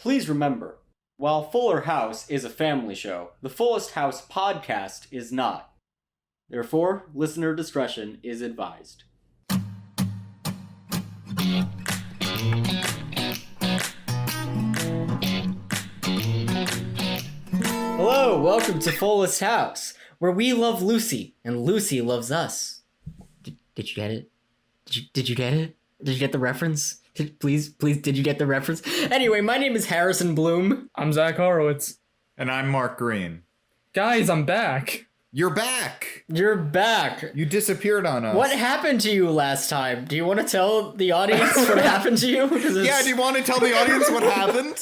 Please remember, while Fuller House is a family show, the Fullest House podcast is not. Therefore, listener discretion is advised. Hello, welcome to Fullest House, where we love Lucy, and Lucy loves us. Did you get it? Did you get it? Did you get the reference? Please, did you get the reference? Anyway, my name is Harrison Bloom. I'm Zach Horowitz. And I'm Mark Greene. Guys, I'm back. You're back! You're back. You disappeared on us. What happened to you last time? Do you want to tell the audience what happened to you? Yeah, do you want to tell the audience what happened?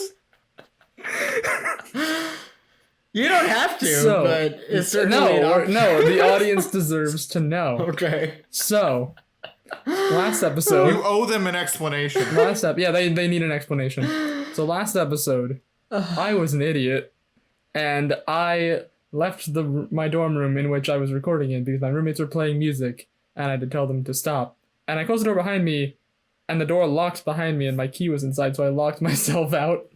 You don't have to, but it's certainly No, the audience deserves to know. Okay. So, last episode... You owe them an explanation. They need an explanation. So last episode, I was an idiot, and I left my dorm room in which I was recording in because my roommates were playing music, and I had to tell them to stop. And I closed the door behind me, and the door locked behind me, and my key was inside, so I locked myself out.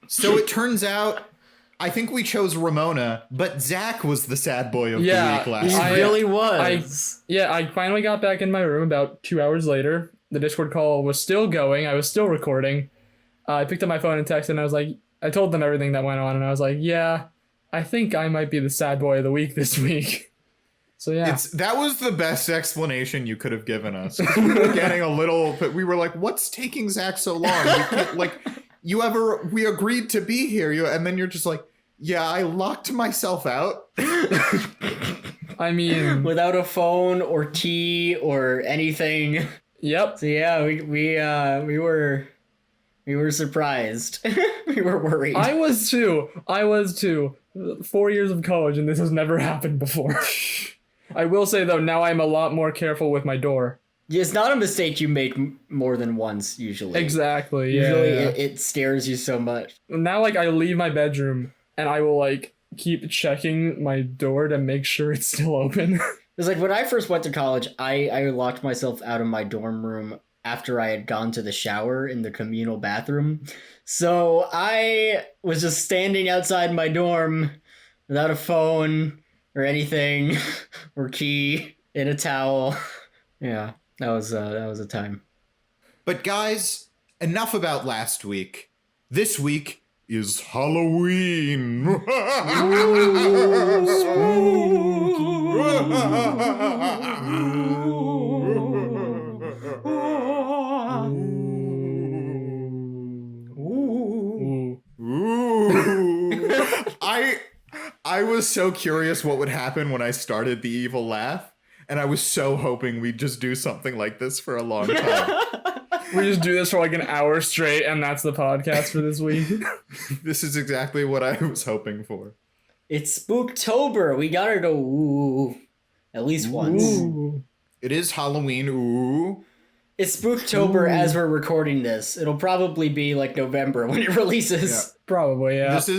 So it turns out, I think we chose Ramona, but Zach was the sad boy of the week last week. He really was. I finally got back in my room about 2 hours later. The Discord call was still going. I was still recording. I picked up my phone and texted, and I told them everything that went on, and I was like, yeah, I think I might be the sad boy of the week this week. So yeah. That was the best explanation you could have given us. We were getting a little, but we were like, what's taking Zach so long? We agreed to be here, and then you're just like, yeah, I locked myself out. I mean, without a phone or key or anything. Yep. So yeah, we were surprised. We were worried. I was too. 4 years of college, and this has never happened before. I will say though, now I'm a lot more careful with my door. It's not a mistake you make more than once, usually. Exactly, yeah. Usually it scares you so much. Now, I leave my bedroom, and I will, keep checking my door to make sure it's still open. It's like, when I first went to college, I locked myself out of my dorm room after I had gone to the shower in the communal bathroom. So I was just standing outside my dorm without a phone or anything, or key, in a towel. Yeah. That was a time. But guys, enough about last week. This week is Halloween. I was so curious what would happen when I started the evil laugh. And I was so hoping we'd just do something like this for a long time. We just do this for an hour straight, and that's the podcast for this week. This is exactly what I was hoping for. It's Spooktober. We gotta go ooh at least once. Ooh. It is Halloween. Ooh. It's Spooktober as we're recording this. It'll probably be November when it releases. Yeah. Probably, yeah. This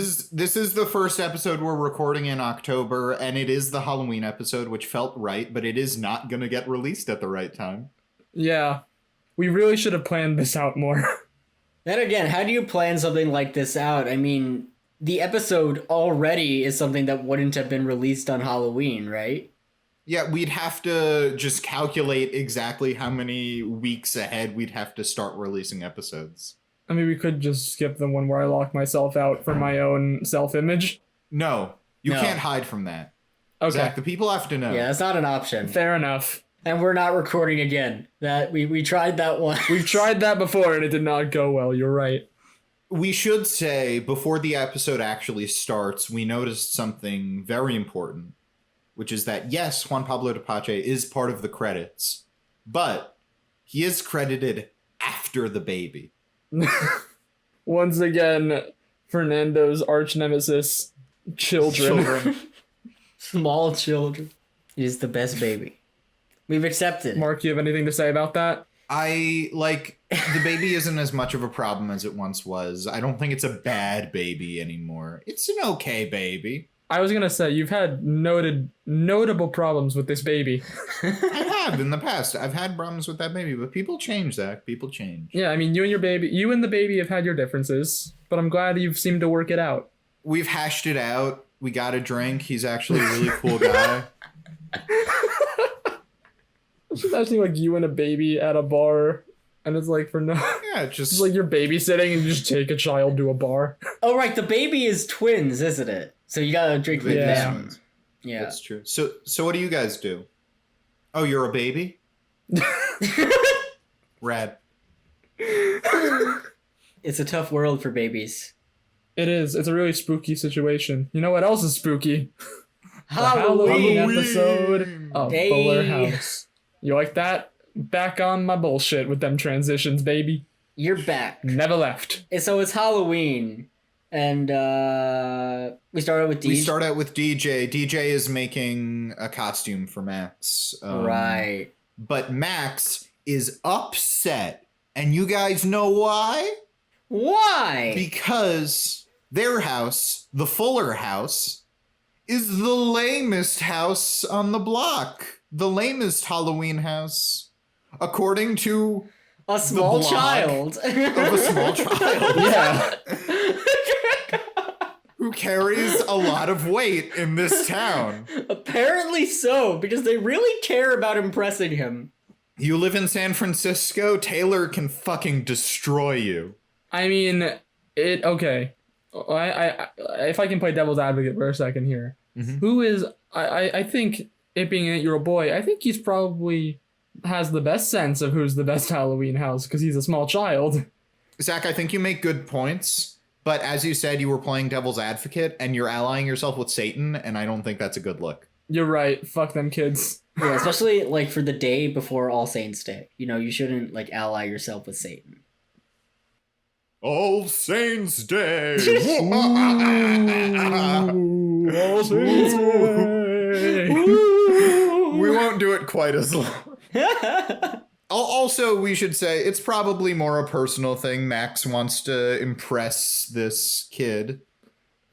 is the first episode we're recording in October, and it is the Halloween episode, which felt right, but it is not going to get released at the right time. Yeah. We really should have planned this out more. Then again, how do you plan something like this out? I mean, the episode already is something that wouldn't have been released on Halloween, right? Yeah, we'd have to just calculate exactly how many weeks ahead we'd have to start releasing episodes. I mean, we could just skip the one where I lock myself out for my own self-image. No, you can't hide from that. Okay. Zach, the people have to know. Yeah, that's not an option. Fair enough. And we're not recording again. That we tried that once. We've tried that before and it did not go well. You're right. We should say, before the episode actually starts, we noticed something very important, which is that, yes, Juan Pablo Di Pace is part of the credits, but he is credited after the baby. Once again, Fernando's arch nemesis, children. Small children. He's the best baby. We've accepted. Mark, you have anything to say about that? The baby isn't as much of a problem as it once was. I don't think it's a bad baby anymore. It's an okay baby. I was gonna say, you've had notable problems with this baby. I have in the past. I've had problems with that baby, but people change, Zach. People change. Yeah, I mean, you and the baby have had your differences, but I'm glad you've seemed to work it out. We've hashed it out. We got a drink. He's actually a really cool guy. Just imagine like you and a baby at a bar, and it's like Yeah, it's like you're babysitting and you just take a child to a bar. Oh, right. The baby is twins, isn't it? So you gotta drink with them. Yeah. That's true. So what do you guys do? Oh, you're a baby? Rad. It's a tough world for babies. It is. It's a really spooky situation. You know what else is spooky? Halloween. The Halloween episode of Hey. Fuller House. You like that? Back on my bullshit with them transitions, baby. You're back. Never left. So it's Halloween. And we start out with DJ. We start out with DJ. DJ is making a costume for Max. Right. But Max is upset. And you guys know why? Why? Because their house, the Fuller house, is the lamest house on the block. The lamest Halloween house. According to a small blog child. of a small child. Yeah. Who carries a lot of weight in this town. Apparently so, because they really care about impressing him. You live in San Francisco, Taylor can fucking destroy you. I mean, okay. I if I can play devil's advocate for a second here. Mm-hmm. Who is I think it being an 8-year-old boy, I think he's probably has the best sense of who's the best Halloween house because he's a small child. Zach, I think you make good points, but as you said, you were playing devil's advocate and you're allying yourself with Satan, and I don't think that's a good look. You're right. Fuck them kids. Yeah, especially like for the day before All Saints Day. You know, you shouldn't like ally yourself with Satan. All Saints Day. All Saints Day. We won't do it quite as long. Also, we should say it's probably more a personal thing. Max wants to impress this kid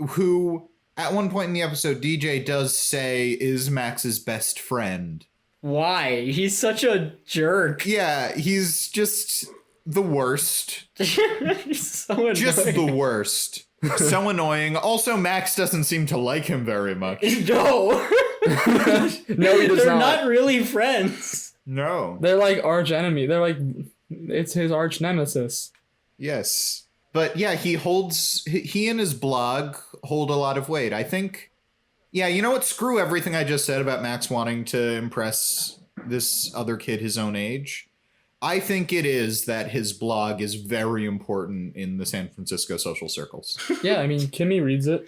who, at one point in the episode, DJ does say is Max's best friend. Why? He's such a jerk. Yeah, he's just the worst. He's so annoying. Just the worst. So annoying. Also, Max doesn't seem to like him very much. No. No, he does They're not. not really friends. No. They're like arch enemy. They're like, it's his arch nemesis. Yes. But yeah, he and his blog hold a lot of weight. I think, yeah, you know what? Screw everything I just said about Max wanting to impress this other kid his own age. I think it is that his blog is very important in the San Francisco social circles. Yeah, I mean, Kimmy reads it.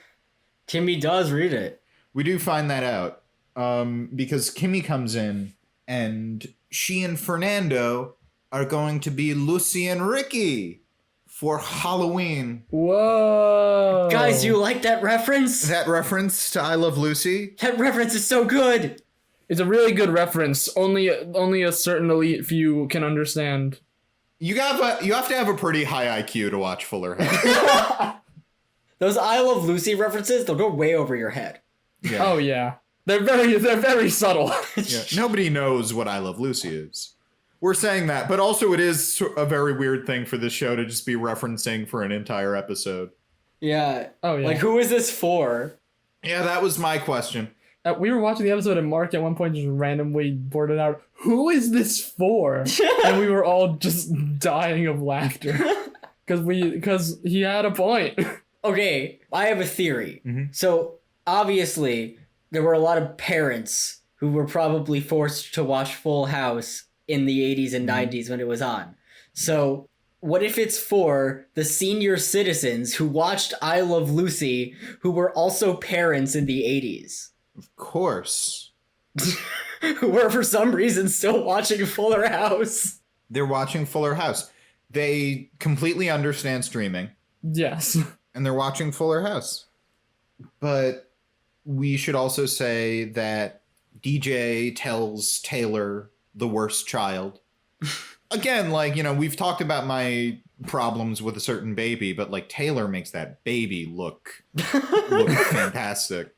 Timmy does read it. We do find that out because Kimmy comes in and she and Fernando are going to be Lucy and Ricky for Halloween. Whoa. Guys, you like that reference? That reference to I Love Lucy? That reference is so good. It's a really good reference. Only a certain elite few can understand. You have to have a pretty high IQ to watch Fuller House. Those I Love Lucy references, they'll go way over your head. Yeah. Oh yeah. They're very subtle. Yeah. Nobody knows what I Love Lucy is. We're saying that, but also it is a very weird thing for this show to just be referencing for an entire episode. Yeah. Oh yeah. Like, who is this for? Yeah, that was my question. We were watching the episode and Mark at one point just randomly blurted out, "Who is this for?" And we were all just dying of laughter because he had a point. Okay, I have a theory. Mm-hmm. So, obviously, there were a lot of parents who were probably forced to watch Full House in the 80s and 90s when it was on. So, what if it's for the senior citizens who watched I Love Lucy who were also parents in the 80s? Of course. Who were for some reason still watching Fuller House. They're watching Fuller House. They completely understand streaming. Yes. And they're watching Fuller House. But we should also say that DJ tells Taylor the worst child. Again, like, you know, we've talked about my problems with a certain baby, but like Taylor makes that baby look fantastic.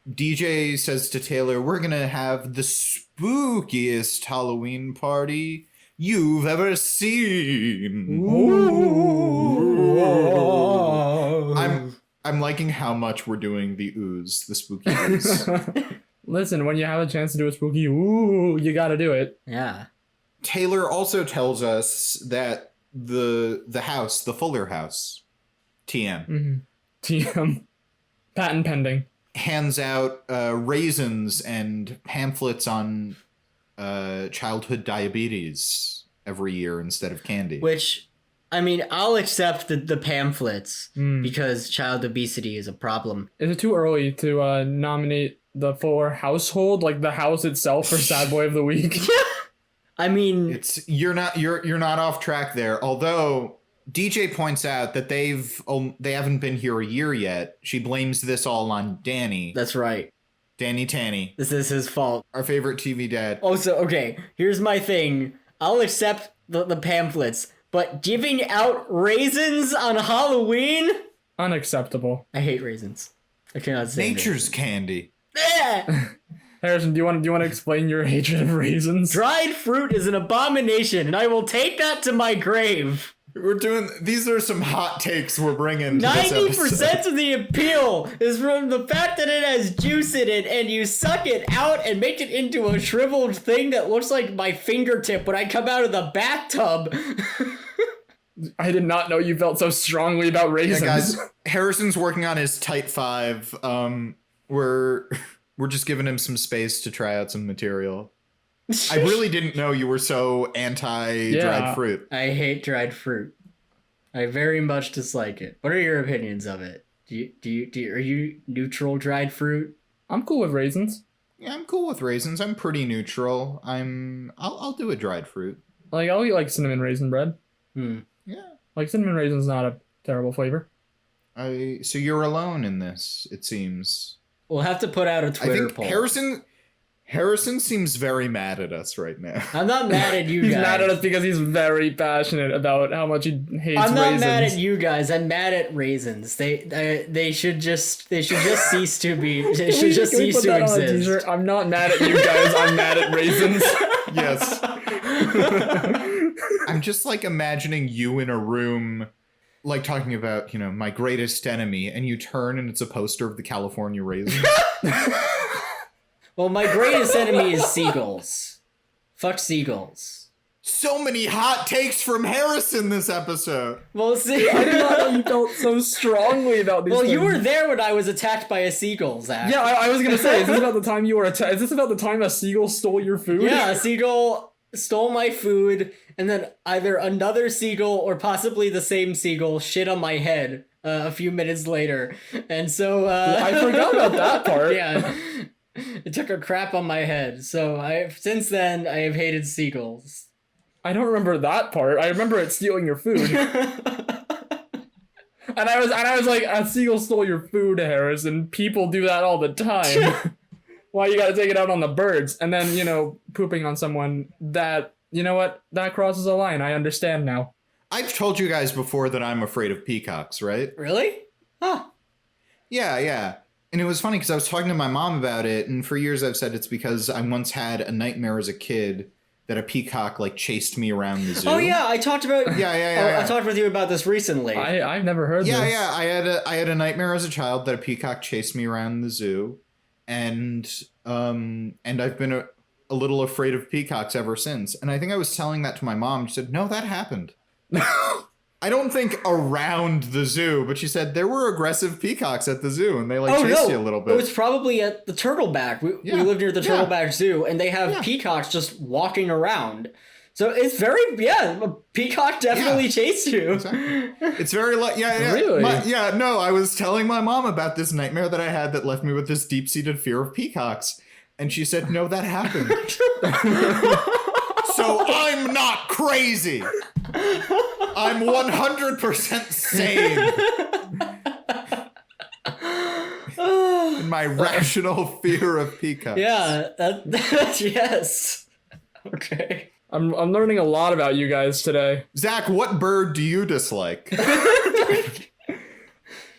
DJ says to Taylor, we're going to have the spookiest Halloween party you've ever seen. Ooh. I'm liking how much we're doing the ooze, the spooky ooze. Listen, when you have a chance to do a spooky ooh, you gotta do it. Yeah. Taylor also tells us that the house, the Fuller house, TM, Mm-hmm. TM. Patent pending. hands out raisins and pamphlets on childhood diabetes every year instead of candy. Which, I mean, I'll accept the pamphlets because child obesity is a problem. Is it too early to nominate the Fuller household, like the house itself, for Sad Boy of the Week? I mean, you're not off track there. Although DJ points out that they haven't been here a year yet. She blames this all on Danny. that's right. Danny Tanny, This is his fault. our favorite TV dad. Also, okay, here's my thing. I'll accept the pamphlets, but giving out raisins on Halloween? Unacceptable. I hate raisins. I cannot say Nature's candy. Eh! Harrison, do you want to explain your hatred of raisins? Dried fruit is an abomination, and I will take that to my grave. These are some hot takes we're bringing to this 90% episode. of the appeal is from the fact that it has juice in it, and you suck it out and make it into a shriveled thing that looks like my fingertip when I come out of the bathtub. I did not know you felt so strongly about Yeah, raisins. guys, Harrison's working on his tight 5. We're just giving him some space to try out some material. I really didn't know you were so anti-dried Yeah. fruit. I hate dried fruit. I very much dislike it. What are your opinions of it? Are you neutral dried fruit? I'm cool with raisins. Yeah, I'm cool with raisins. I'm pretty neutral. I'll do a dried fruit. Like, I'll eat like cinnamon raisin bread. Yeah. Like, cinnamon raisin's not a terrible flavor. So you're alone in this, it seems. We'll have to put out a I Twitter think poll. Harrison seems very mad at us right now. I'm not mad at you He's guys. mad at us because he's very passionate about how much he hates I'm not raisins. mad at you guys. I'm mad at raisins. They should just cease to be. They should just Can we cease put to that on a exist. t-shirt? I'm not mad at you guys. I'm mad at raisins. Yes. I'm just like imagining you in a room, like talking about, my greatest enemy, and you turn and it's a poster of the California raisins. Well, my greatest enemy is seagulls. Fuck seagulls. So many hot takes from Harrison this episode. Well, see, I did not know you felt so strongly about these well, things. you were there when I was attacked by a seagull, Zach. Yeah, I was gonna say, is this about the time you were is this about the time a seagull stole your food? Yeah, a seagull stole my food, and then either another seagull or possibly the same seagull shit on my head a few minutes later. And so I forgot about that part. Yeah. It took a crap on my head. So since then I have hated seagulls. I don't remember that part. I remember it stealing your food. And I was like, a seagull stole your food, Harrison. People do that all the time. Why you gotta take it out on the birds? And then, pooping on someone, that, you know what? That crosses a line. I understand now. I've told you guys before that I'm afraid of peacocks, right? Really? Huh. Yeah. And it was funny because I was talking to my mom about it, and for years I've said it's because I once had a nightmare as a kid that a peacock chased me around the zoo. Oh yeah, I talked about Yeah. I talked with you about this recently. I've never heard this. Yeah. I had a nightmare as a child that a peacock chased me around the zoo, and I've been a little afraid of peacocks ever since. And I think I was telling that to my mom. She said, "No, that happened." I don't think around the zoo, but she said there were aggressive peacocks at the zoo, and they chased you a little bit. It was probably at the Turtleback. We lived near the Turtleback Zoo, and they have peacocks just walking around. So it's a peacock definitely chased you. Exactly. It's very Really? No, I was telling my mom about this nightmare that I had that left me with this deep-seated fear of peacocks, and she said, "No, that happened." So I'm not crazy. I'm 100% sane. In my rational fear of peacocks. Yeah, that's yes. Okay. I'm learning a lot about you guys today. Zach, what bird do you dislike?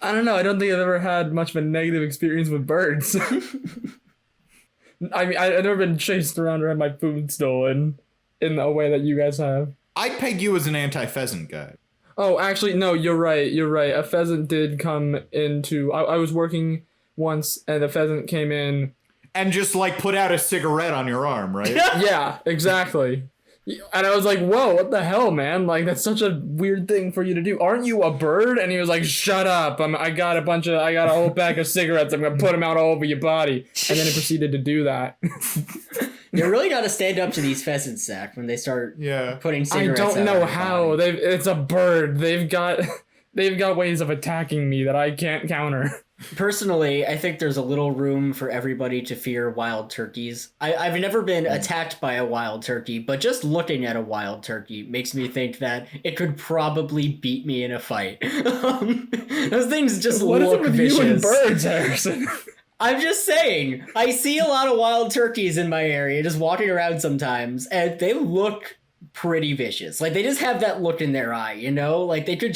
I don't know. I don't think I've ever had much of a negative experience with birds. I mean, I've never been chased around or had my food stolen in a way that you guys have. I'd peg you as an anti-pheasant guy. Oh, actually, no, you're right. You're right. A pheasant did come into... I was working once, and a pheasant came in. And just, like, put out a cigarette on your arm, right? Yeah, exactly. And I was like, whoa, what the hell, man? Like, that's such a weird thing for you to do. Aren't you a bird? And he was like, shut up. I got a whole pack of cigarettes. I'm going to put them out all over your body. And then he proceeded to do that. You really got to stand up to these pheasants, Zach, when they start putting cigarettes out. I don't know how. It's a bird. They've got ways of attacking me that I can't counter. Personally, I think there's a little room for everybody to fear wild turkeys. I've never been attacked by a wild turkey, but just looking at a wild turkey makes me think that it could probably beat me in a fight. Those things just look vicious. You and birds, Harrison? I'm just saying, I see a lot of wild turkeys in my area just walking around sometimes, and they look pretty vicious. Like, they just have that look in their eye, you know? Like, they could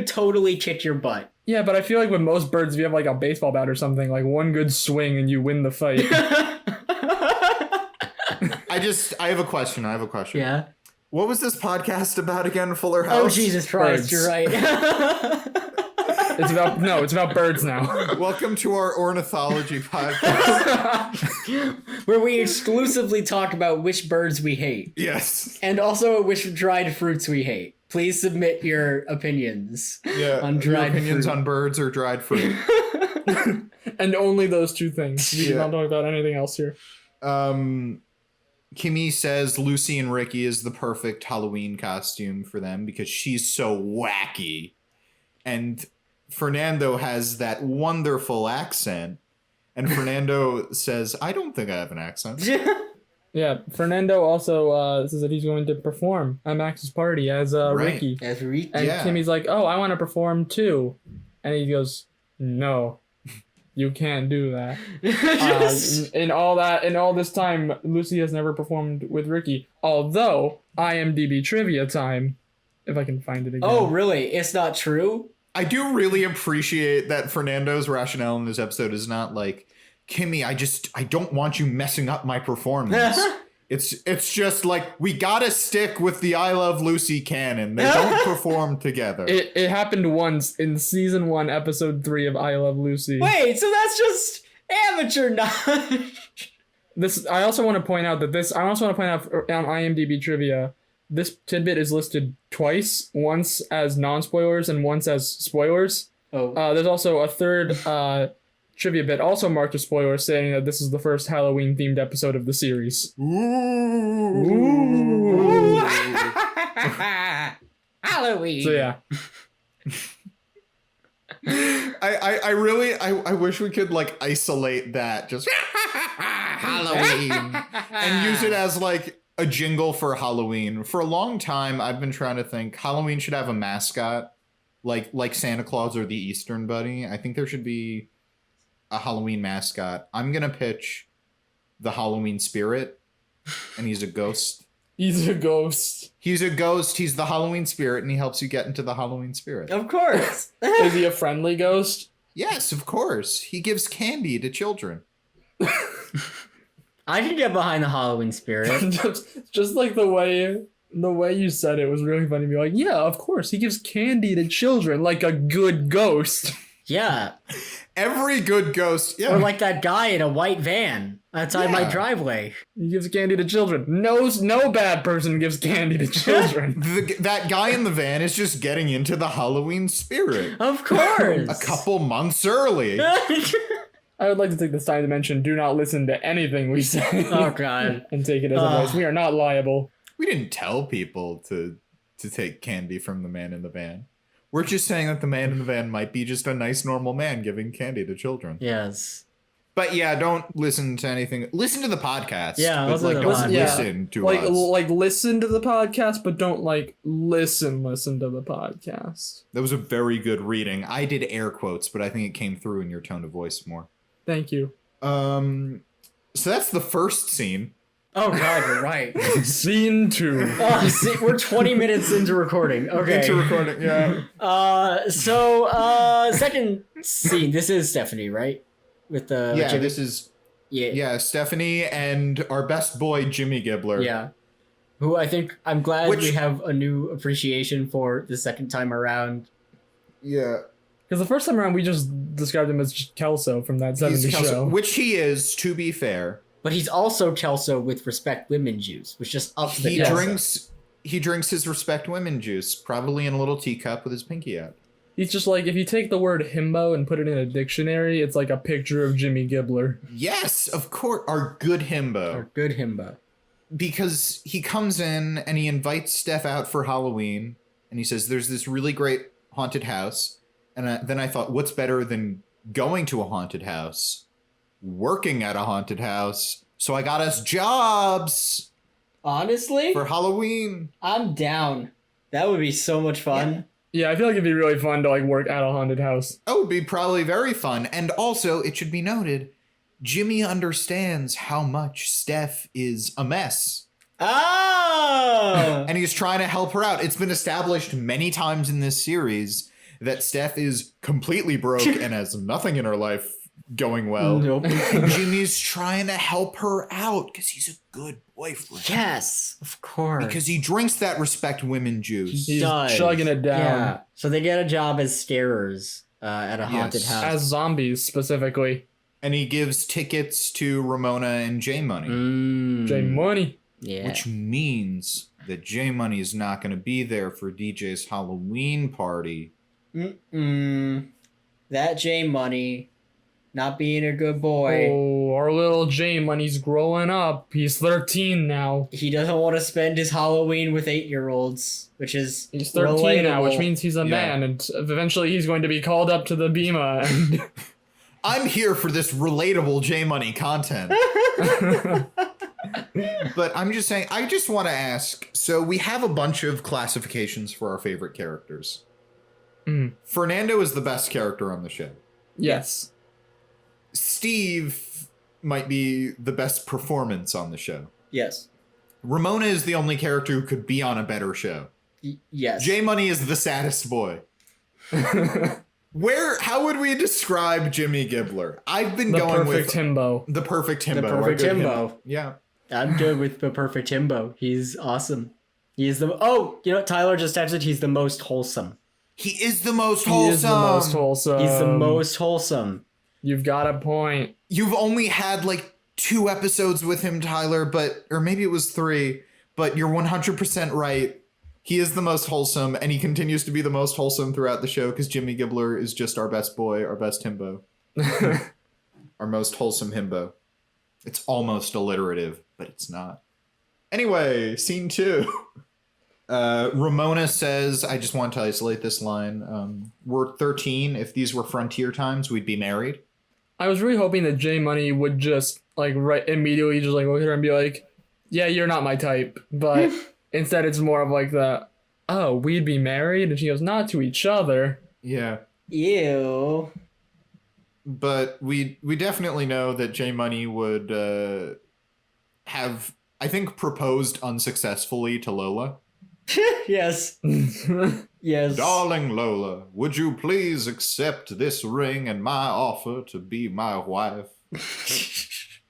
totally kick your butt. Yeah, but I feel like with most birds, if you have like a baseball bat or something, like one good swing and you win the fight. I have a question. Yeah. What was this podcast about again, Fuller House? Oh, Jesus Christ, Birds. you're right. It's about birds now. Welcome to our ornithology podcast. Where we exclusively talk about which birds we hate. Yes. And also which dried fruits we hate. Please submit your opinions on dried opinions fruit. on birds or dried fruit. And only those two things. We do not talk about anything else here. Kimmy says Lucy and Ricky is the perfect Halloween costume for them because she's so wacky. And Fernando has that wonderful accent. And Fernando says, I don't think I have an accent. Yeah, Fernando also says that he's going to perform at Max's party as Ricky. As Ricky. And Kimmy's like, oh, I want to perform too. And he goes, no, you can't do that. In all this time, Lucy has never performed with Ricky. Although, IMDb trivia time, if I can find it again. Oh, really? It's not true? I do really appreciate that Fernando's rationale in this episode is not like, Kimmy, I don't want you messing up my performance. It's just like, we gotta stick with the I Love Lucy canon. They don't perform together. It happened once in season 1, episode 3 of I Love Lucy. Wait, so that's just amateur knowledge. I also want to point out on IMDb trivia, this tidbit is listed twice, once as non-spoilers and once as spoilers. Oh. There's also a third trivia bit also marked as spoiler, saying that this is the first Halloween themed episode of the series. Ooh. Halloween. So yeah. I wish we could like isolate that just Halloween and use it as like a jingle for Halloween. For a long time I've been trying to think Halloween should have a mascot like Santa Claus or the Eastern Bunny. I think there should be a Halloween mascot. I'm gonna pitch the Halloween spirit, and he's a ghost. He's a ghost. He's a ghost. He's the Halloween spirit, and he helps you get into the Halloween spirit. Of course. Is he a friendly ghost? Yes, of course. He gives candy to children. I can get behind the Halloween spirit. just like the way you said it was really funny to be like, yeah, of course, he gives candy to children like a good ghost. Yeah. Every good ghost, yeah. Or like that guy in a white van outside my driveway. He gives candy to children. No bad person gives candy to children. That guy in the van is just getting into the Halloween spirit. Of course. A couple months early. I would like to take this time to mention, do not listen to anything we say. Oh, God. And take it as advice. We are not liable. We didn't tell people to take candy from the man in the van. We're just saying that the man in the van might be just a nice, normal man giving candy to children. Yes. But yeah, don't listen to anything. Listen to the podcast. Yeah, but like, don't listen to us. Like listen to the podcast, but don't like listen to the podcast. That was a very good reading. I did air quotes, but I think it came through in your tone of voice more. Thank you. So that's the first scene. Oh God, you're right. Scene 2. Oh, see, we're 20 minutes into recording. Okay. Into recording, yeah. Second scene. This is Stephanie, right? With the Yeah, Jimmy? this is Yeah. Stephanie and our best boy Jimmy Gibbler. Yeah. Who I'm glad Which- we have a new appreciation for the second time around. Yeah. Because the first time around, we just described him as Kelso from that 70s He's Kelso, show. which he is, to be fair. But he's also Kelso with Respect Women juice, which just ups the He Kelso. drinks his Respect Women juice, probably in a little teacup with his pinky out. He's just like, if you take the word himbo and put it in a dictionary, it's like a picture of Jimmy Gibbler. Yes, of course, our good himbo. Or good himbo. Because he comes in and he invites Steph out for Halloween, and he says, there's this really great haunted house. And then I thought, what's better than going to a haunted house? Working at a haunted house. So I got us jobs Honestly, for Halloween. I'm down. That would be so much fun. Yeah, I feel like it'd be really fun to like work at a haunted house. Oh, it would be probably very fun. And also, it should be noted, Jimmy understands how much Steph is a mess. Oh! And he's trying to help her out. It's been established many times in this series that Steph is completely broke and has nothing in her life going well. Nope. And Jimmy's trying to help her out because he's a good boyfriend. Yes, of course. Because he drinks that Respect Women juice. He's does. chugging it down. Yeah. So they get a job as scarers at a haunted Yes. house. As zombies, specifically. And he gives tickets to Ramona and J Money. J Money. Yeah. Which means that J Money is not going to be there for DJ's Halloween party. That J Money not being a good boy. Oh, our little J Money's growing up. He's 13 now. He doesn't want to spend his Halloween with 8-year-olds, which is He's 13 now, which relatable. means he's a man, and eventually he's going to be called up to the Bema. And I'm here for this relatable J Money content. But I'm just saying, I just want to ask, so we have a bunch of classifications for our favorite characters. Fernando is the best character on the show. yes. Steve might be the best performance on the show. Yes. Ramona is the only character who could be on a better show. Yes. J Money is the saddest boy. How would we describe Jimmy Gibbler? I've been The going with perfect himbo. the perfect himbo. The our perfect good himbo. Yeah. I'm good with the perfect himbo. He's awesome. He is the... Oh, you know what? Tyler just texted he's the most wholesome. He is the most He wholesome. is the most wholesome. He's the most wholesome. You've got a point. You've only had like 2 episodes with him, Tyler, or maybe it was 3, but you're 100% right. He is the most wholesome, and he continues to be the most wholesome throughout the show because Jimmy Gibbler is just our best boy, our best himbo. Our most wholesome himbo. It's almost alliterative, but it's not. Anyway, scene 2. Ramona says, I just want to isolate this line. We're 13. If these were frontier times, we'd be married. I was really hoping that J Money would just like right immediately just like look at her and be like, yeah, you're not my type. But instead it's more of like the, oh, we'd be married? And she goes, not to each other. Yeah. Ew. But we definitely know that J Money would have, I think, proposed unsuccessfully to Lola. Yes. Yes. Darling Lola, would you please accept this ring and my offer to be my wife?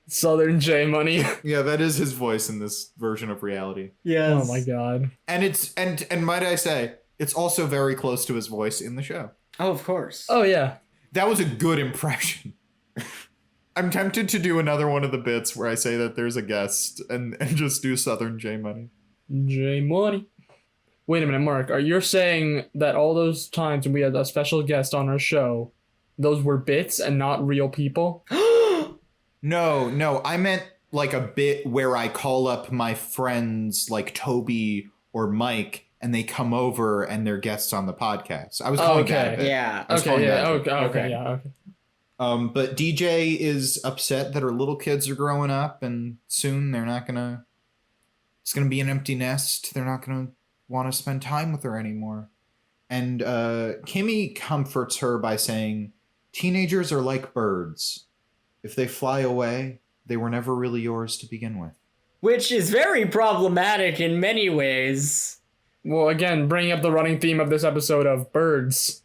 Southern J Money. Yeah, that is his voice in this version of reality. Yes. Oh my god. And it's and might I say, it's also very close to his voice in the show. Oh, of course. Oh yeah. That was a good impression. I'm tempted to do another one of the bits where I say that there's a guest and just do Southern J Money. J Money. Wait a minute, Mark. Are you saying that all those times when we had a special guest on our show, those were bits and not real people? No, I meant like a bit where I call up my friends like Toby or Mike and they come over and they're guests on the podcast. I was calling that a bit. Yeah. I was calling Okay, yeah, that a bit. okay, yeah, okay. But DJ is upset that her little kids are growing up and soon it's gonna be an empty nest. They're not gonna want to spend time with her anymore. And Kimmy comforts her by saying, teenagers are like birds. If they fly away, they were never really yours to begin with. which is very problematic in many ways. Well, again, bringing up the running theme of this episode of birds.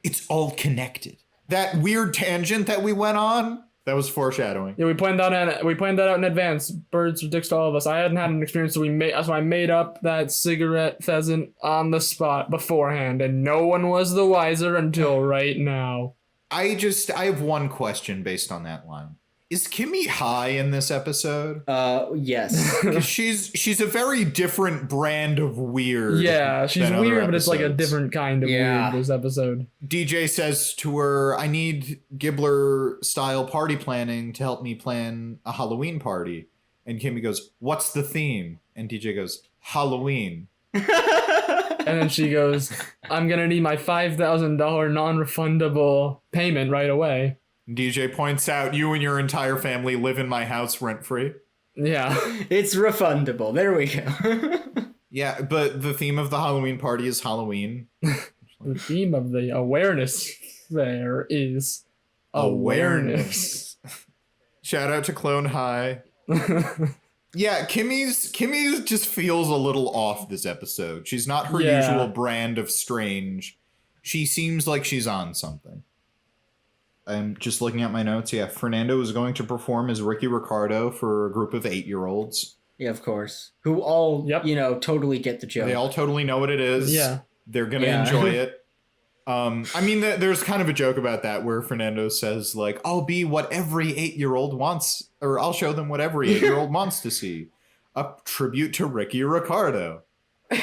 It's all connected. That weird tangent that we went on, that was foreshadowing. Yeah, we planned that out in advance. Birds are dicks to all of us. I hadn't had an experience, so I made up that cigarette pheasant on the spot beforehand, and no one was the wiser until right now. I have one question based on that line. Is Kimmy high in this episode? Yes. 'Cause she's a very different brand of weird. Yeah, she's than other weird, but it's like a episodes. different kind of Yeah. weird this episode. DJ says to her, I need Gibbler-style party planning to help me plan a Halloween party. And Kimmy goes, what's the theme? And DJ goes, Halloween. And then she goes, I'm gonna need my $5,000 non-refundable payment right away. DJ points out, you and your entire family live in my house rent-free. Yeah. It's refundable. There we go. Yeah, but the theme of the Halloween party is Halloween. The theme of the awareness fair is awareness. Shout out to Clone High. Yeah, Kimmy's just feels a little off this episode. She's not her usual brand of strange. She seems like she's on something. I'm just looking at my notes. Yeah, Fernando is going to perform as Ricky Ricardo for a group of 8-year-olds. Yeah, of course. Who all, totally get the joke. They all totally know what it is. Yeah. They're going to enjoy it. I mean, there's kind of a joke about that where Fernando says, like, I'll be what every 8-year-old wants, or I'll show them what every 8-year-old wants to see. A tribute to Ricky Ricardo. And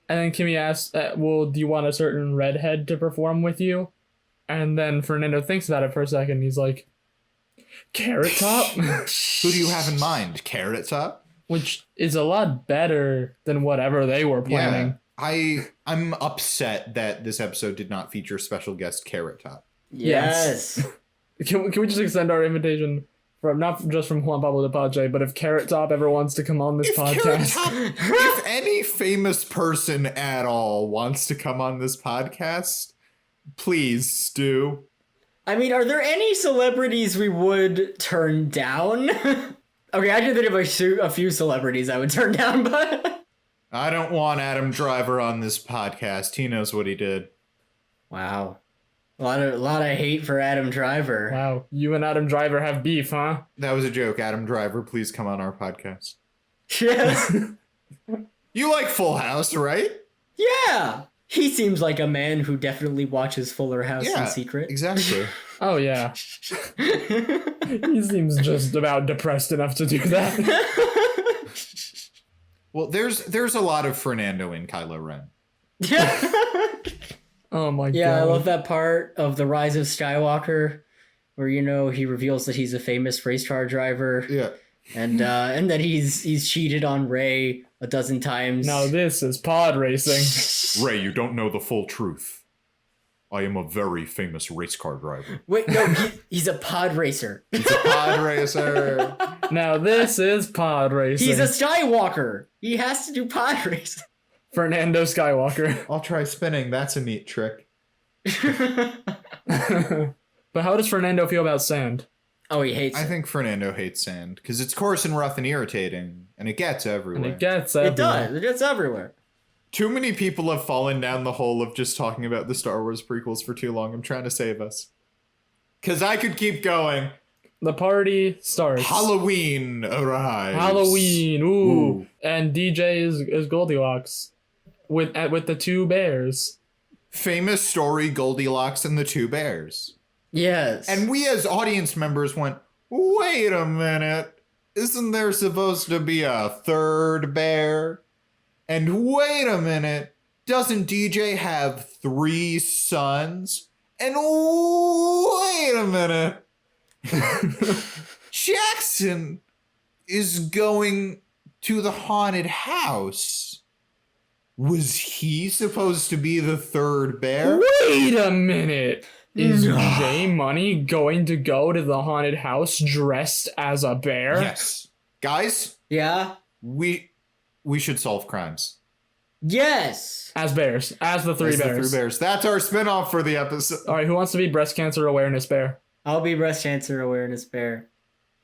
then Kimmy asks, well, do you want a certain redhead to perform with you? And then Fernando thinks about it for a second. He's like, Carrot Top? Who do you have in mind? Carrot Top? Which is a lot better than whatever they were planning. Yeah. I'm upset that this episode did not feature special guest Carrot Top. Yes. Can we just extend our invitation from not just from Juan Pablo Di Pace, but if Carrot Top ever wants to come on this podcast? If any famous person at all wants to come on this podcast, please, Stu. I mean, are there any celebrities we would turn down? Okay, I can think of a few celebrities I would turn down, but... I don't want Adam Driver on this podcast. He knows what he did. Wow. A lot of hate for Adam Driver. Wow, you and Adam Driver have beef, huh? That was a joke. Adam Driver, please come on our podcast. Yes. You like Full House, right? Yeah. He seems like a man who definitely watches Fuller House in secret. Exactly. Oh, yeah. He seems just about depressed enough to do that. Well, there's a lot of Fernando in Kylo Ren. Yeah. Oh my god. Yeah, I love that part of The Rise of Skywalker where, he reveals that he's a famous race car driver. Yeah. And that he's cheated on Rey a dozen times. Now this is pod racing. Rey, you don't know the full truth. I am a very famous race car driver. Wait, no, he's a pod racer. He's a pod racer. Now this is pod racing. He's a Skywalker. He has to do pod racing. Fernando Skywalker. I'll try spinning. That's a neat trick. But how does Fernando feel about sand? Oh, he hates it. I think Fernando hates sand because it's coarse and rough and irritating, and it gets everywhere. And it gets everywhere. It does. It gets everywhere. Too many people have fallen down the hole of just talking about the Star Wars prequels for too long. I'm trying to save us. Because I could keep going. The party starts. Halloween arrives. Halloween. Ooh. And DJ is Goldilocks with the two bears. Famous story, Goldilocks and the Two Bears. Yes. And we as audience members went, wait a minute. Isn't there supposed to be a third bear? And wait a minute. Doesn't DJ have 3 sons? And wait a minute. Jackson is going to the haunted house. Was he supposed to be the third bear? Wait a minute. Is J Money going to go to the haunted house dressed as a bear? Yes. Guys, Yeah? we should solve crimes. Yes! As bears. As the three As bears. The 3 bears. That's our spinoff for the episode. All right, who wants to be breast cancer awareness bear? I'll be breast cancer awareness bear.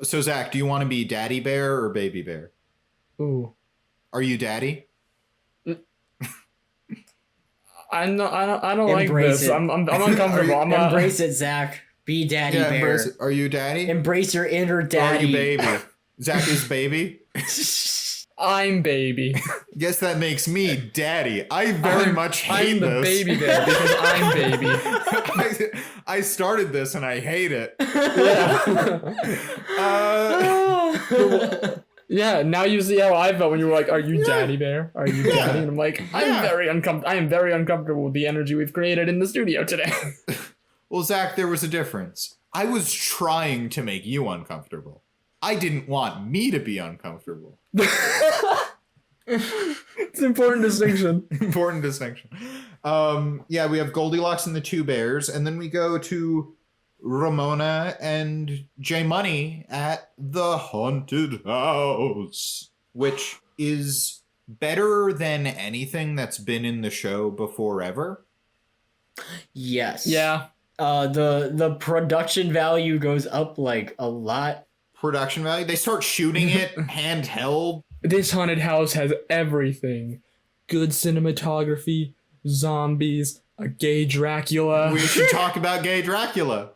So Zach, do you want to be daddy bear or baby bear? Ooh. Are you daddy? I'm not. I don't like Embrace this. it. I'm uncomfortable. I'm Embrace it, Zach. Be daddy bear. Embrace it. Are you daddy? Embrace your inner Or are daddy. you baby? Zach is baby. I'm baby. Guess that makes me daddy. I very much hate I'm the this. baby bear because I'm baby. I started this and I hate it. Yeah. Yeah, now you see how I felt when you were like, "Are you daddy bear? Are you daddy?" And I'm like, I am very uncomfortable with the energy we've created in the studio today. Well, Zach, there was a difference. I was trying to make you uncomfortable. I didn't want me to be uncomfortable. It's an important distinction. Important distinction. Yeah, we have Goldilocks and the Two Bears, and then we go to Ramona and J Money at the haunted house, which is better than anything that's been in the show before ever. Yes. Yeah. The production value goes up like a lot. Production value. They start shooting it handheld. This haunted house has everything. Good cinematography, zombies, a gay Dracula. We should talk about gay Dracula.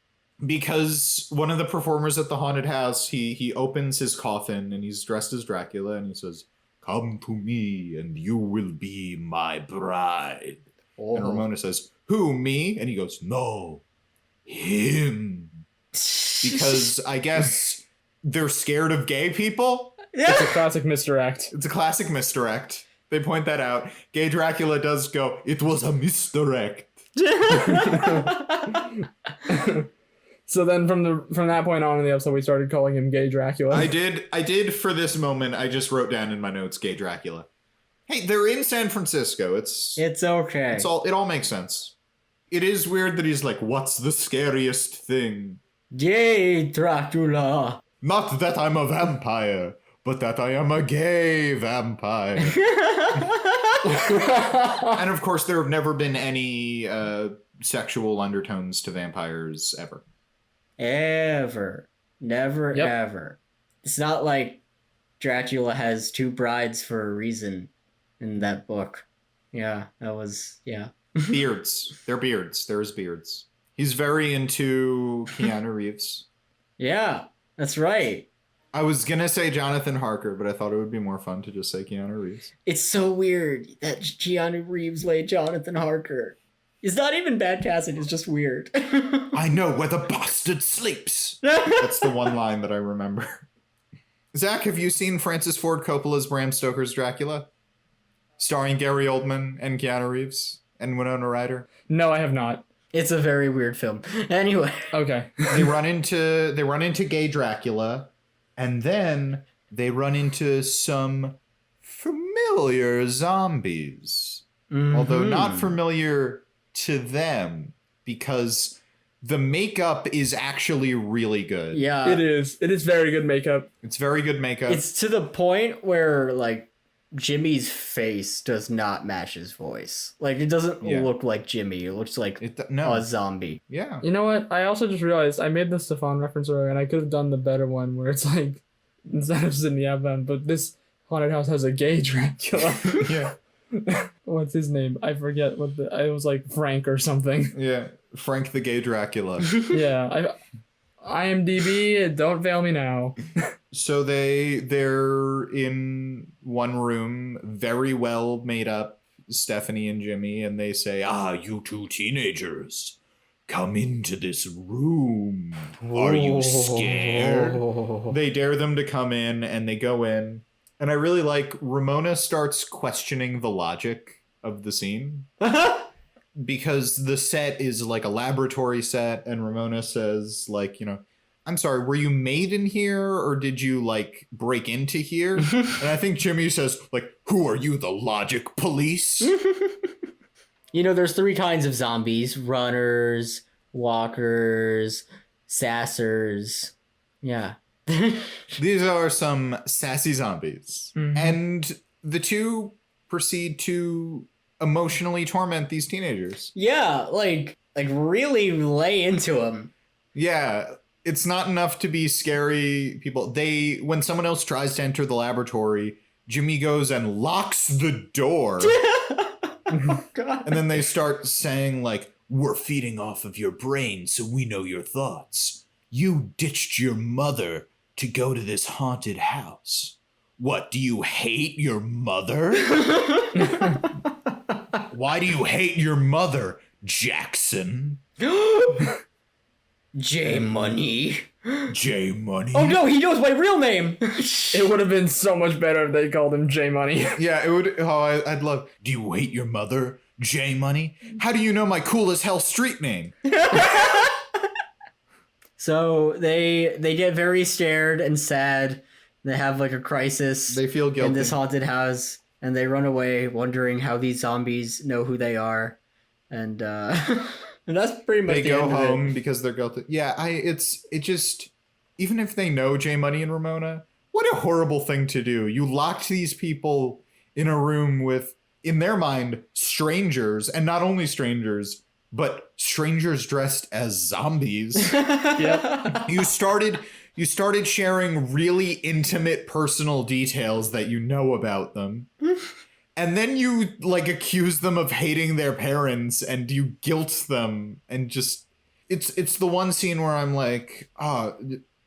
Because one of the performers at the haunted house, he opens his coffin and he's dressed as Dracula and he says, "Come to me and you will be my bride." Oh. And Ramona says, "Who, me?" And he goes, "No, him." Because I guess they're scared of gay people. It's a classic misdirect. It's a classic misdirect. They point that out. Gay Dracula does go, "It was a misdirect." So then from that point on in the episode, we started calling him Gay Dracula. I did for this moment. I just wrote down in my notes, "Gay Dracula." Hey, they're in San Francisco. It's okay. it all makes sense. It is weird that he's like, "What's the scariest thing?" Gay Dracula. Not that I'm a vampire, but that I am a gay vampire. And of course, there have never been any sexual undertones to vampires ever. Ever. Never, ever. It's not like Dracula has two brides for a reason in that book. Yeah, that was, yeah. Beards. They're beards. There's beards. He's very into Keanu Reeves. Yeah, that's right. I was going to say Jonathan Harker, but I thought it would be more fun to just say Keanu Reeves. It's so weird that Keanu Reeves laid Jonathan Harker. It's not even bad casting, it's just weird. I know where the bastard sleeps. That's the one line that I remember. Zach, have you seen Francis Ford Coppola's Bram Stoker's Dracula? Starring Gary Oldman and Keanu Reeves and Winona Ryder? No, I have not. It's a very weird film. Anyway. Okay. They run into gay Dracula, and then they run into some familiar zombies. Mm-hmm. Although not familiar to them, because the makeup is actually really good. Yeah. It is. It is very good makeup. It's very good makeup. It's to the point where, like, Jimmy's face does not match his voice. Like, it doesn't look like Jimmy. It looks like a zombie. Yeah. You know what? I also just realized I made the Stefan reference earlier, and I could have done the better one where it's like, instead of Sydney Abban, but this haunted house has a gay Dracula. Yeah. What's his name? I forget it was like Frank or something. Yeah. Frank the Gay Dracula. Yeah. IMDb, don't fail me now. So they're in one room, very well made up, Stephanie and Jimmy, and they say, "You two teenagers, come into this room. Are you scared?" They dare them to come in, and they go in. And I really like Ramona starts questioning the logic of the scene. Because the set is like a laboratory set, and Ramona says, like, "I'm sorry, were you made in here, or did you, like, break into here?" And I think Jimmy says, like, "Who are you, the logic police?" There's 3 kinds of zombies. Runners, walkers, sassers. Yeah. These are some sassy zombies. Mm-hmm. And the two proceed to emotionally torment these teenagers. Yeah, like really lay into them. Yeah. It's not enough to be scary people. When someone else tries to enter the laboratory, Jimmy goes and locks the door. Oh, God. And then they start saying, like, we're feeding off of your brain so we know your thoughts. You ditched your mother to go to this haunted house. What, do you hate your mother? Why do you hate your mother, Jackson? J Money. J Money. Oh no, he knows my real name. It would have been so much better if they called him J Money. Yeah, it would. Oh, I'd love. Do you hate your mother, J Money? How do you know my cool as hell street name? So they get very scared and sad. They have like a crisis. They feel guilty in this haunted house, and they run away, wondering how these zombies know who they are, and and that's pretty much. They the go end home of it. because they're guilty. Yeah, it just, even if they know J Money and Ramona, what a horrible thing to do. You locked these people in a room with, in their mind, strangers, and not only strangers, but strangers dressed as zombies. Yep. You started sharing really intimate personal details that you know about them. And then you like accuse them of hating their parents, and you guilt them, and just it's the one scene where I'm like,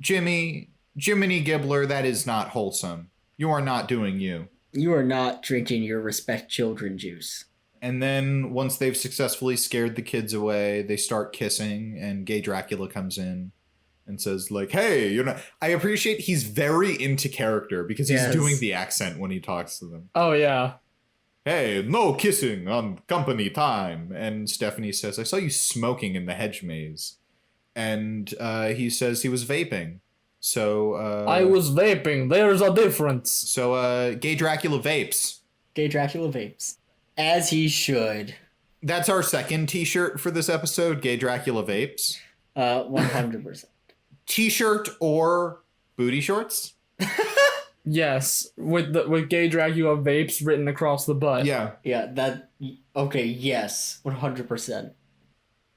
Jiminy Gibbler, that is not wholesome. You are not doing you. You are not drinking your respect children juice. And then once they've successfully scared the kids away, they start kissing, and gay Dracula comes in and says, like, hey, you're not. I appreciate he's very into character because he's Yes. doing the accent when he talks to them. Oh, yeah. Hey, no kissing on company time. And Stephanie says, I saw you smoking in the hedge maze. And he says he was vaping. So I was vaping. There's a difference. So gay Dracula vapes. Gay Dracula vapes. As he should. That's our second t-shirt for this episode, Gay Dracula vapes. 100%. T-shirt or booty shorts? Yes, with gay Dracula vapes written across the butt. Yeah. Yeah, that... Okay, yes. 100%.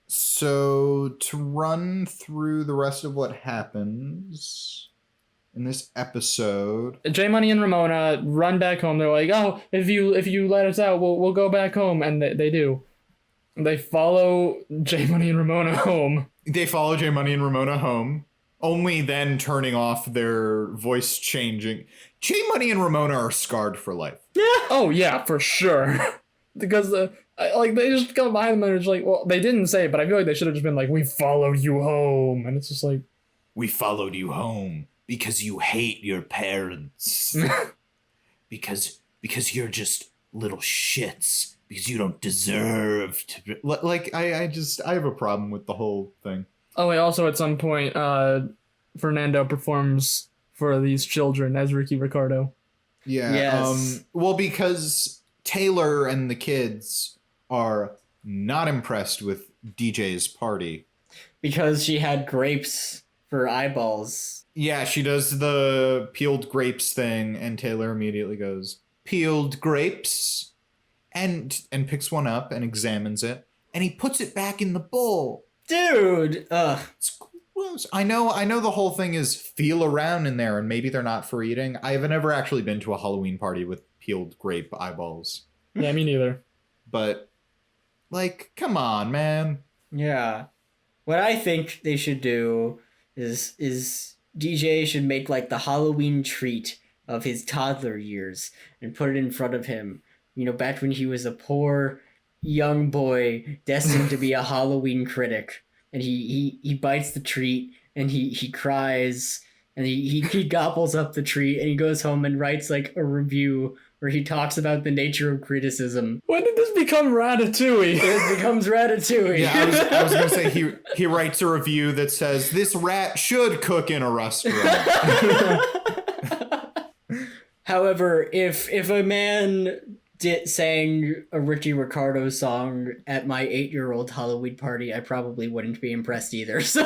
So to run through the rest of what happens in this episode, J Money and Ramona run back home. They're like, "Oh, if you let us out, we'll go back home," and they do. They follow J Money and Ramona home. they follow J Money and Ramona home, only then turning off their voice changing. J Money and Ramona are scarred for life. Oh yeah, for sure. Because they just come behind them and it's like, well, they didn't say it, but I feel like they should have just been like, "We followed you home," and it's just like, We followed you home because you hate your parents. because you're just little shits. Because you don't deserve to. Like, I have a problem with the whole thing. oh wait. Also, at some point, Fernando performs for these children as Ricky Ricardo. Yeah. Yes. Well, because Taylor and the kids are not impressed with DJ's party. Because she had grapes for eyeballs. Yeah, she does the peeled grapes thing, and Taylor immediately goes, "Peeled grapes?" And picks one up and examines it, and he puts it back in the bowl. Dude! Ugh. It's gross. I know the whole thing is feel around in there, and maybe they're not for eating. I have never actually been to a Halloween party with peeled grape eyeballs. Yeah, me neither. But, like, come on, man. Yeah. What I think they should do is DJ should make like the Halloween treat of his toddler years and put it in front of him. You know, back when he was a poor young boy destined to be a Halloween critic. And he bites the treat and he cries and he gobbles up the treat and he goes home and writes like a review where he talks about the nature of criticism. When did this become Ratatouille? It becomes Ratatouille. Yeah, I was gonna say he writes a review that says this rat should cook in a restaurant. However, if a man sang a Ricky Ricardo song at my 8-year-old Halloween party, I probably wouldn't be impressed either. So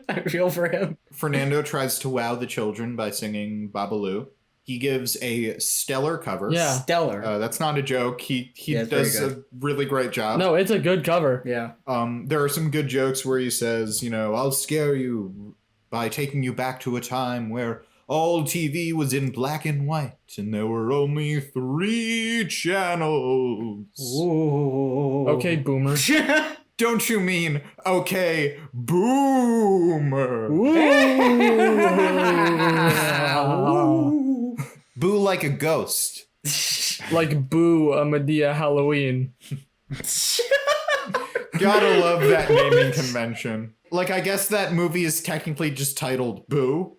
I feel for him. Fernando tries to wow the children by singing Babalu. He gives a stellar cover. Yeah. Stellar. That's not a joke. He Yeah, it's does very a really great job. No, it's a good cover. Yeah. There are some good jokes where he says, I'll scare you by taking you back to a time where all TV was in black and white and there were only 3 channels. Ooh. Okay, boomer. Don't you mean, okay, boomer? Ooh. Boo like a ghost. Like Boo, a Medea Halloween. Gotta love that naming convention. Like, I guess that movie is technically just titled Boo,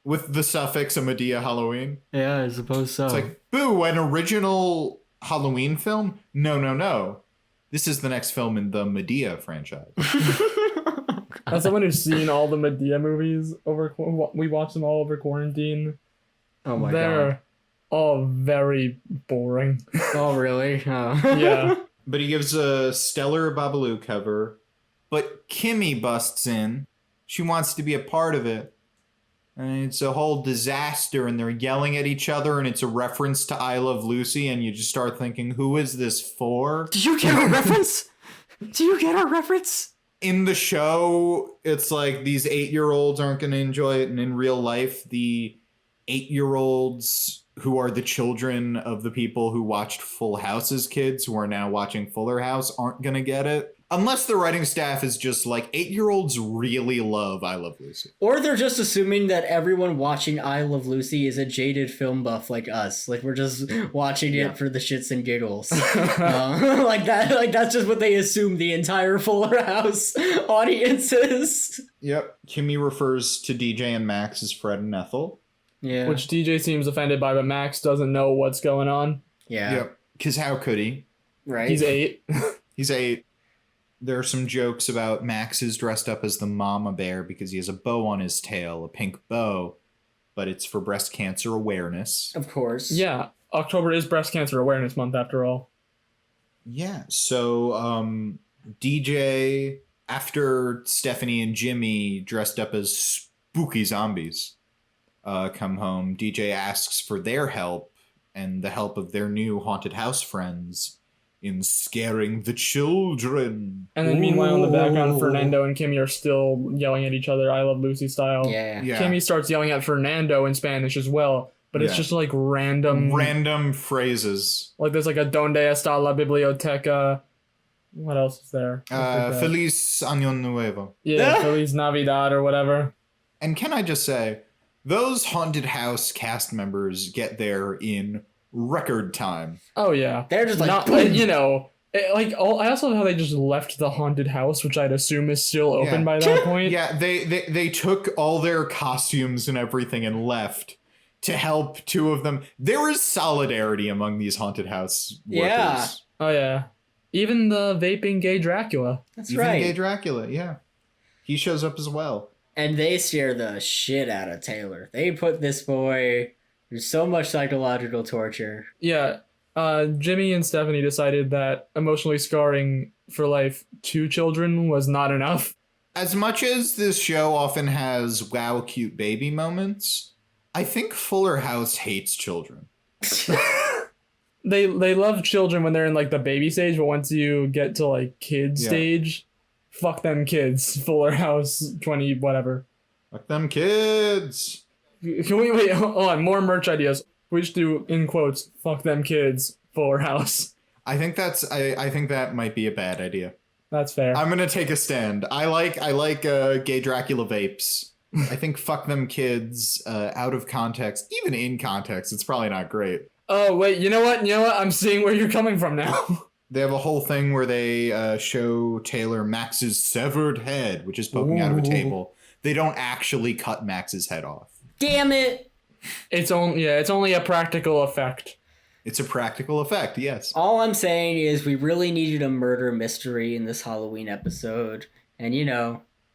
with the suffix a Medea Halloween. Yeah, I suppose so. It's like, Boo, an original Halloween film? No. This is the next film in the Medea franchise. As someone who's seen all the Medea movies we watched them all over quarantine. Oh my They're god. all very boring. Oh really? Oh. Yeah. But he gives a stellar Babalu cover. But Kimmy busts in. She wants to be a part of it. And it's a whole disaster, and they're yelling at each other, and it's a reference to I Love Lucy, and you just start thinking, who is this for? Did you get a reference? Do you get a reference? In the show, it's like these 8-year-olds aren't going to enjoy it, and in real life, the 8-year-olds who are the children of the people who watched Full House as kids, who are now watching Fuller House, aren't going to get it. Unless the writing staff is just like, 8-year-olds really love I Love Lucy. Or they're just assuming that everyone watching I Love Lucy is a jaded film buff like us. Like, we're just watching it for the shits and giggles. Like that's just what they assume the entire Fuller House audience is. Yep. Kimmy refers to DJ and Max as Fred and Ethel. Yeah. Which DJ seems offended by, but Max doesn't know what's going on. Yeah. Yep. Because how could he? Right. He's 8. He's 8. There are some jokes about Max is dressed up as the mama bear because he has a bow on his tail, a pink bow, but it's for breast cancer awareness. Of course. Yeah. October is Breast Cancer Awareness Month after all. Yeah. So DJ, after Stephanie and Jimmy dressed up as spooky zombies come home, DJ asks for their help and the help of their new haunted house friends in scaring the children. And then meanwhile in the background, Fernando and Kimmy are still yelling at each other, I Love Lucy style. Yeah. Kimmy starts yelling at Fernando in Spanish as well, but it's just like random phrases. Like there's like a Donde está la biblioteca? What else is there? Feliz Año Nuevo. Yeah, Feliz Navidad or whatever. And can I just say, those haunted house cast members get there in record time. Oh yeah, They're just like, not boom. you know. I also love how they just left the haunted house, which I'd assume is still open by that point. Yeah, they took all their costumes and everything and left to help 2 of them. There is solidarity among these haunted house workers. Yeah. Oh yeah, even the vaping gay Dracula. That's Even right. Gay Dracula, yeah. He shows up as well. And they scare the shit out of Taylor. They put this boy through so much psychological torture. Yeah, Jimmy and Stephanie decided that emotionally scarring for life 2 children was not enough. As much as this show often has wow cute baby moments, I think Fuller House hates children. They love children when they're in like the baby stage, but once you get to like kids stage, fuck them kids. Fuller House 20 whatever. Fuck them kids. Can we wait? Hold on, more merch ideas. We just do in quotes. Fuck them kids. Fuller House. I think that might be a bad idea. That's fair. I'm gonna take a stand. I like gay Dracula vapes. I think fuck them kids out of context, even in context, it's probably not great. Oh wait, you know what? I'm seeing where you're coming from now. They have a whole thing where they show Taylor Max's severed head, which is poking out of a table. They don't actually cut Max's head off. Damn it! It's only a practical effect. It's a practical effect, yes. All I'm saying is we really needed a murder mystery in this Halloween episode. And,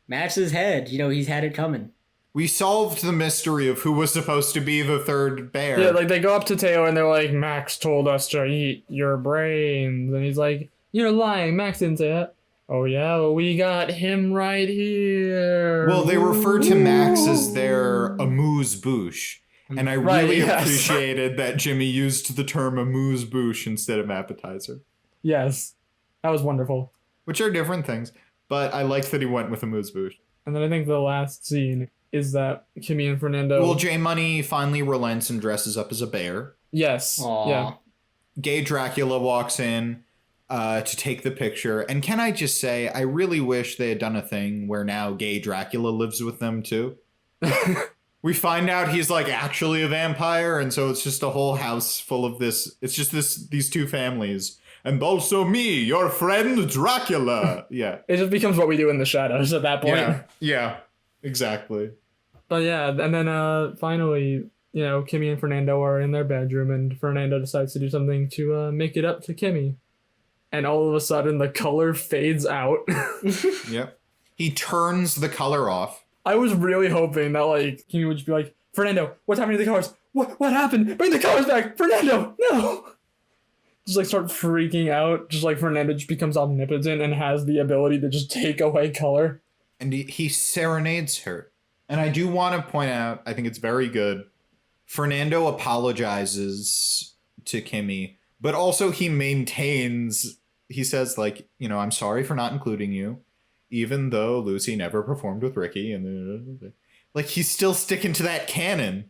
Max's head, he's had it coming. We solved the mystery of who was supposed to be the third bear. Yeah, like they go up to Taylor and they're like, Max told us to eat your brains. And he's like, you're lying. Max didn't say that. Oh yeah, well, we got him right here. Well, they refer to Max as their amuse-bouche. And I really appreciated that Jimmy used the term amuse-bouche instead of appetizer. Yes, that was wonderful. Which are different things, but I liked that he went with amuse-bouche. And then I think the last scene is that Kimmy and Fernando. Well, J Money finally relents and dresses up as a bear. Yes. Aww. Yeah. Gay Dracula walks in to take the picture. And can I just say, I really wish they had done a thing where now gay Dracula lives with them too. We find out he's like actually a vampire, and so it's just a whole house full of this. It's just these two families. And also me, your friend Dracula. Yeah. It just becomes what we do in the shadows at that point. Yeah, exactly. But yeah, and then finally, you know, Kimmy and Fernando are in their bedroom, and Fernando decides to do something to make it up to Kimmy. And all of a sudden, the color fades out. Yep. He turns the color off. I was really hoping that, like, Kimmy would just be like, Fernando, what's happening to the colors? What happened? Bring the colors back! Fernando, no! Just, like, start freaking out. Just, like, Fernando just becomes omnipotent and has the ability to just take away color. And he serenades her. And I do want to point out, I think it's very good, Fernando apologizes to Kimmy, but also he maintains, he says, like, you know, I'm sorry for not including you, even though Lucy never performed with Ricky. And like, he's still sticking to that canon.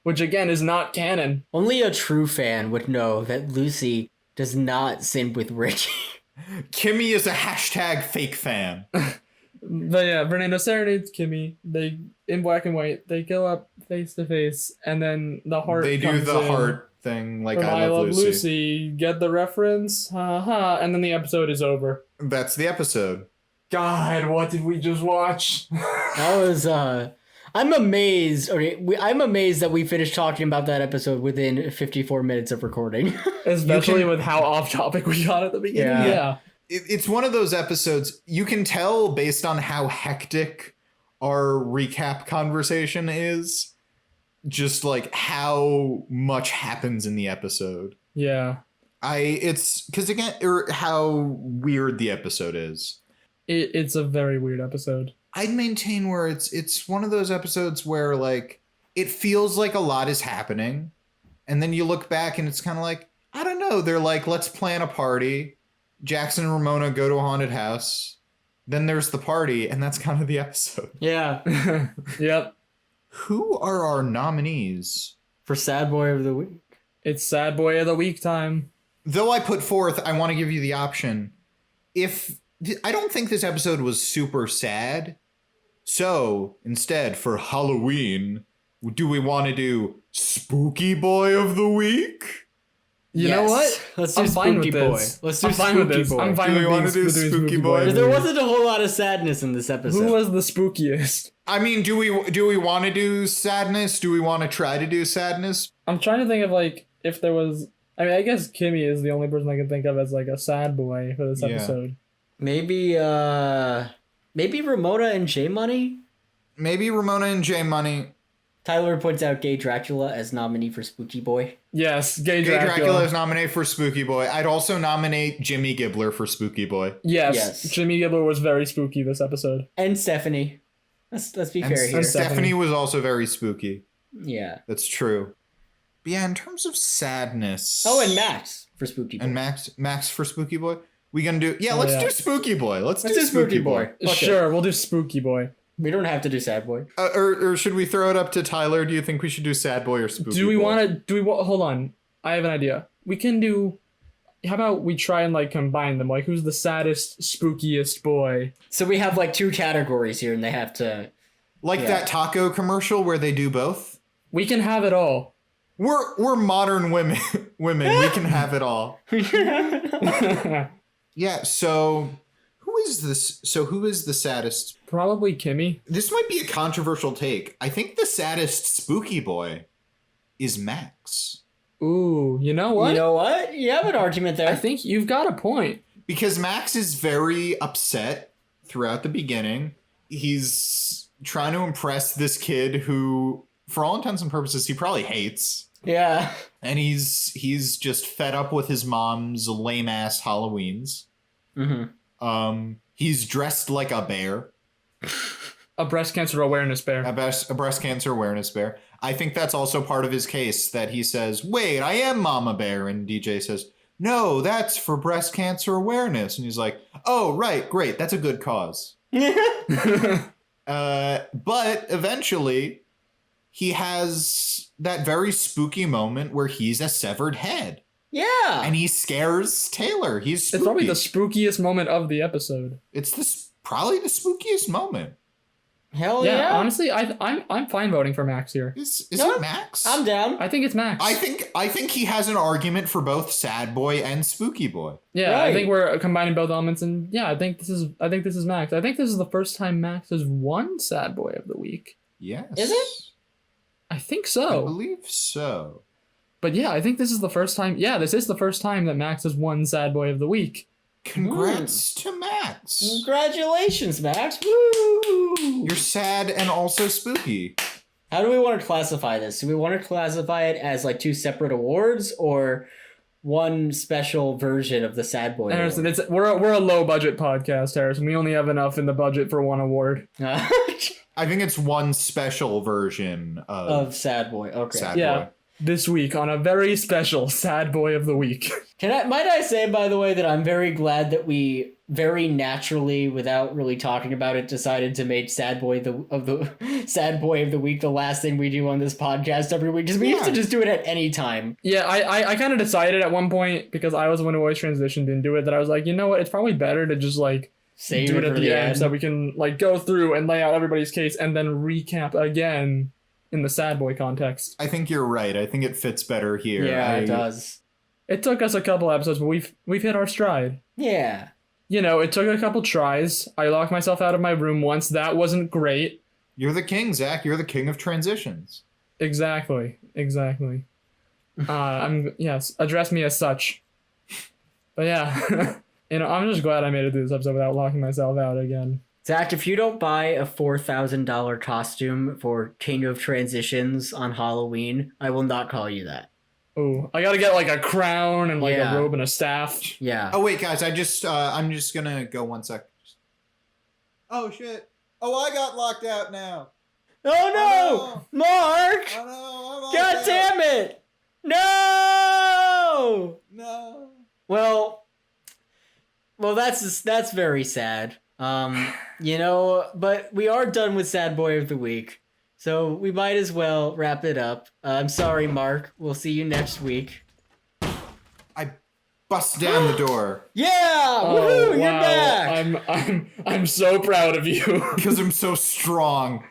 Which, again, is not canon. Only a true fan would know that Lucy does not simp with Ricky. Kimmy is a hashtag fake fan. But yeah, Fernando serenades Kimmy. They, in black and white, they go up face to face, and then the heart They do comes the in heart thing, like from I love Lucy. Get the reference? Ha ha. And then the episode is over. That's the episode. God, what did we just watch? That was, I'm amazed. Okay, I'm amazed that we finished talking about that episode within 54 minutes of recording. Especially with how off topic we got at the beginning. Yeah. It's one of those episodes, you can tell based on how hectic our recap conversation is, just like how much happens in the episode. Yeah. It's because again, how weird the episode is. It's a very weird episode. I'd maintain where it's one of those episodes where like it feels like a lot is happening, and then you look back and it's kind of like, I don't know, they're like, let's plan a party. Jackson and Ramona go to a haunted house. Then there's the party, and that's kind of the episode. Yeah. Yep. Who are our nominees? For Sad Boy of the Week. It's Sad Boy of the Week time. Though I put forth, I want to give you the option. I don't think this episode was super sad. So instead, for Halloween, do we want to do Spooky Boy of the Week? You know what? Let's do I'm fine Spooky with Boy. this. Let's do I'm fine with Spooky this. Boy. I'm fine Do we with wanna being do doing Spooky Boy? There wasn't a whole lot of sadness in this episode. Who was the spookiest? I mean, do we want to do sadness? Do we want to try to do sadness? I'm trying to think of like if there was. I mean, I guess Kimmy is the only person I can think of as like a sad boy for this Yeah. episode. Maybe Ramona and J Money? Maybe Ramona and J Money. Tyler points out Gay Dracula as nominee for Spooky Boy. Yes, Gay Gay Dracula. Dracula is nominated for Spooky Boy. I'd also nominate Jimmy Gibbler for Spooky Boy. Yes, Jimmy Gibbler was very spooky this episode. And Stephanie. Let's be And fair here. and Stephanie was also very spooky. Yeah. That's true. But yeah, in terms of sadness. Oh, and Max for Spooky Boy. And Max for Spooky Boy. We gonna do? Yeah, let's do Spooky Boy. Let's do Spooky Boy. Fuck Sure, it. we'll do Spooky Boy. We don't have to do Sad Boy. Or should we throw it up to Tyler? Do you think we should do Sad Boy or Spooky Do we Boy? want to? Hold on. I have an idea. We can do. How about we try and like combine them? Like, who's the saddest, spookiest boy? So we have like two categories here, and they have to. Like that taco commercial where they do both? We can have it all. We're modern women. Women. We can have it all. Yeah. So who is this? So who is the saddest? Probably Kimmy. This might be a controversial take. I think the saddest spooky boy is Max. Ooh, you know what? You know what? You have an argument there. I think you've got a point. Because Max is very upset throughout the beginning. He's trying to impress this kid who, for all intents and purposes, he probably hates. Yeah. And he's just fed up with his mom's lame ass Halloweens. Mm-hmm. He's dressed like a bear. A breast cancer awareness bear. A breast cancer awareness bear. I think that's also part of his case, that he says, wait, I am Mama Bear. And DJ says, no, that's for breast cancer awareness. And he's like, oh, right, great. That's a good cause. But eventually, he has that very spooky moment where he's a severed head. Yeah. And he scares Taylor. He's spooky. It's probably the spookiest moment of the episode. It's probably the spookiest moment. Hell yeah. Honestly, I'm fine voting for Max here. Is it Max? I'm down. I think it's Max. I think he has an argument for both Sad Boy and Spooky Boy. Yeah, Right. I think we're combining both elements, and yeah, I think this is Max. I think this is the first time Max has won Sad Boy of the Week. Yes. Is it? I think I so. believe so. But yeah, I think this is the first time. Yeah, this is the first time that Max has won Sad Boy of the Week. Congrats to Max. Congratulations, Max. Woo! You're sad and also spooky. How do we want to classify this? Do we want to classify it as like two separate awards or one special version of the Sad Boy Harrison, award? we're a low budget podcast, Harrison. We only have enough in the budget for one award. I think it's one special version of Sad Boy. Okay. Sad Yeah. Boy. This week on a very special Sad Boy of the Week. Might I say, by the way, that I'm very glad that we very naturally, without really talking about it, decided to make Sad Boy of the Week the last thing we do on this podcast every week, because we used to just do it at any time. Yeah, I kind of decided at one point, because I was the one who always transitioned into it, that I was like, you know what, it's probably better to just like Save do it it at for the end end. so we can like go through and lay out everybody's case and then recap again in the Sad Boy context. I think you're right. I think it fits better here. Yeah, it does. It took us a couple episodes, but we've hit our stride. Yeah. You know, it took a couple tries. I locked myself out of my room once. That wasn't great. You're the king, Zach. You're the king of transitions. Exactly. Yes, address me as such. But yeah, I'm just glad I made it through this episode without locking myself out again. Zach, if you don't buy a $4,000 costume for King of Transitions on Halloween, I will not call you that. Ooh, I gotta get like a crown and like Yeah. a robe and a staff. Yeah. Oh wait, guys, I'm just gonna go 1 sec. Oh shit! Oh, I got locked out now. Oh no! Mark! Oh no! I'm God damn it! No! No. Well, that's very sad. But we are done with Sad Boy of the Week, so we might as well wrap it up. I'm sorry, Mark. We'll see you next week. I bust down the door Yeah! Oh, Woohoo! You're back! I'm so proud of you. because I'm so strong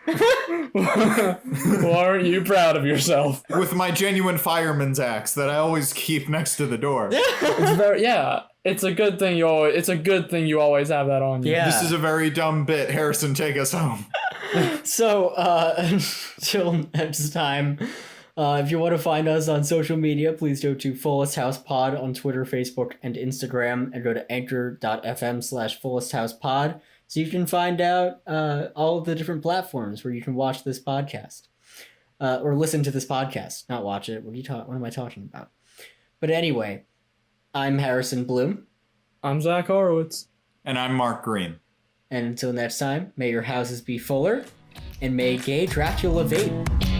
Well, aren't you proud of yourself? with my genuine fireman's axe that I always keep next to the door. It's a good thing you always have that on you. Yeah. This is a very dumb bit. Harrison, take us home. So, until next time, if you want to find us on social media, please go to Fullest House Pod on Twitter, Facebook, and Instagram, and go to anchor.fm/fullesthousepod so you can find out all of the different platforms where you can watch this podcast. Or listen to this podcast, not watch it. What am I talking about? But anyway, I'm Harrison Bloom. I'm Zach Horowitz. And I'm Mark Greene. And until next time, may your houses be fuller, and may gay Dracula vape.